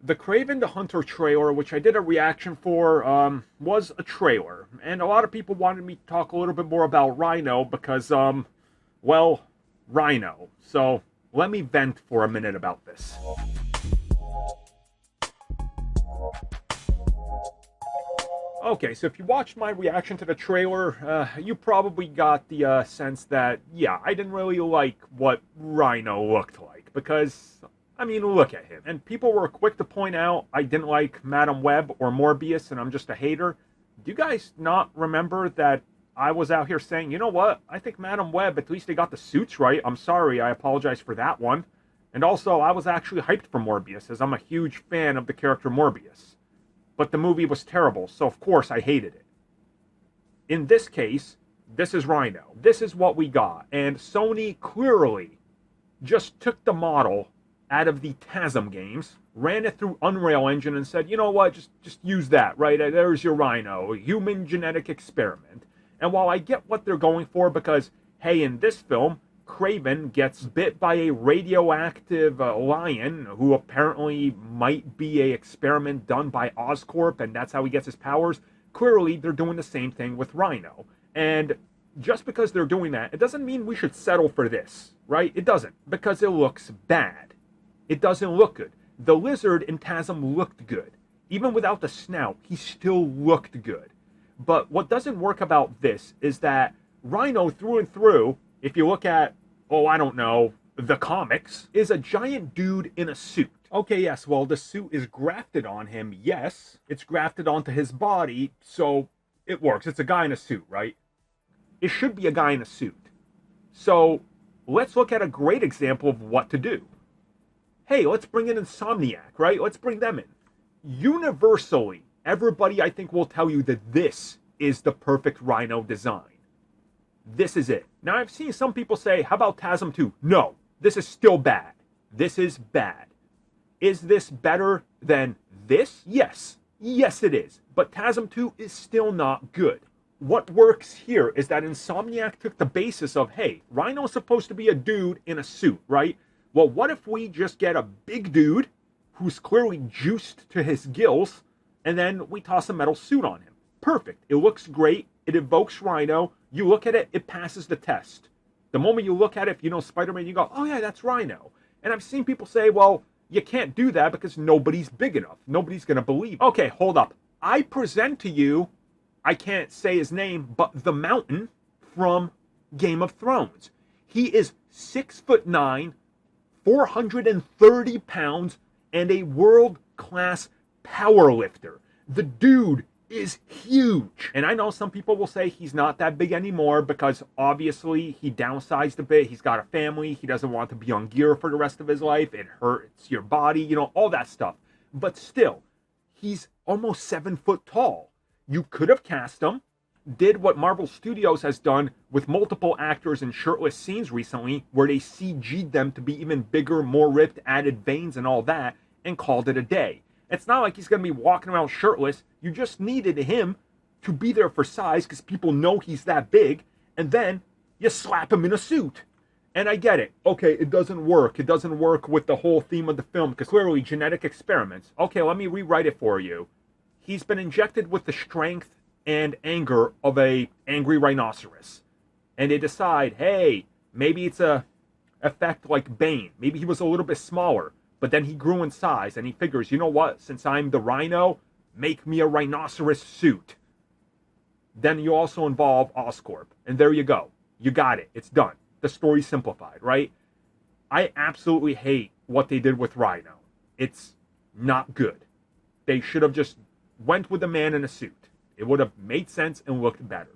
The Kraven the Hunter trailer, which I did a reaction for, was a trailer. And a lot of people wanted me to talk a little bit more about Rhino because, well, Rhino. So let me vent for a minute about this. Okay, so if you watched my reaction to the trailer, you probably got the sense that, yeah, I didn't really like what Rhino looked like. Because, I mean, look at him. And people were quick to point out I didn't like Madam Web or Morbius and I'm just a hater. Do you guys not remember that I was out here saying, you know what, I think Madam Web, at least they got the suits right. I'm sorry, I apologize for that one. And also, I was actually hyped for Morbius, as I'm a huge fan of the character Morbius. But the movie was terrible, so of course I hated it. In this case, this is Rhino. This is what we got. And Sony clearly just took the model out of the TASM games, ran it through Unreal Engine and said, you know what, just use that, right? There's your Rhino, human genetic experiment. And while I get what they're going for, because, hey, in this film, Kraven gets bit by a radioactive lion who apparently might be an experiment done by Oscorp, and that's how he gets his powers. Clearly, they're doing the same thing with Rhino. And just because they're doing that, it doesn't mean we should settle for this, right? It doesn't, because it looks bad. It doesn't look good. The lizard in TASM looked good. Even without the snout, he still looked good. But what doesn't work about this is that Rhino through and through, if you look at, oh, I don't know, the comics, is a giant dude in a suit. Okay, yes, well, the suit is grafted on him, yes. It's grafted onto his body, so it works. It's a guy in a suit, right? It should be a guy in a suit. So let's look at a great example of what to do. Hey, let's bring in Insomniac, right? Let's bring them in. Universally, everybody, I think, will tell you that this is the perfect Rhino design. This is it. Now, I've seen some people say, how about TASM 2? No, this is still bad. This is bad. Is this better than this? Yes. Yes, it is. But TASM 2 is still not good. What works here is that Insomniac took the basis of, hey, Rhino's supposed to be a dude in a suit, right? Well, what if we just get a big dude who's clearly juiced to his gills, and then we toss a metal suit on him? Perfect. It looks great. It evokes Rhino. You look at it, it passes the test. The moment you look at it, if you know Spider-Man, you go, oh yeah, that's Rhino. And I've seen people say, well, you can't do that because nobody's big enough. Nobody's going to believe. Okay, hold up. I present to you, I can't say his name, but the Mountain from Game of Thrones. He is 6'9", 430 pounds, and a world-class power lifter. The dude is huge. And I know some people will say he's not that big anymore because obviously he downsized a bit. He's got a family. He doesn't want to be on gear for the rest of his life. It hurts your body, you know, all that stuff. But still, he's almost 7 foot tall. You could have cast him, did what Marvel Studios has done with multiple actors in shirtless scenes recently, where they CG'd them to be even bigger, more ripped, added veins and all that, and called it a day. It's not like he's going to be walking around shirtless. You just needed him to be there for size because people know he's that big, and then you slap him in a suit. And I get it. Okay, it doesn't work. It doesn't work with the whole theme of the film because clearly genetic experiments. Okay, let me rewrite it for you. He's been injected with the strength and anger of a angry rhinoceros. And they decide, hey, maybe it's a effect like Bane. Maybe he was a little bit smaller. But then he grew in size, and he figures, you know what? Since I'm the Rhino, make me a rhinoceros suit. Then you also involve Oscorp. And there you go. You got it. It's done. The story's simplified, right? I absolutely hate what they did with Rhino. It's not good. They should have just went with a man in a suit. It would have made sense and looked better.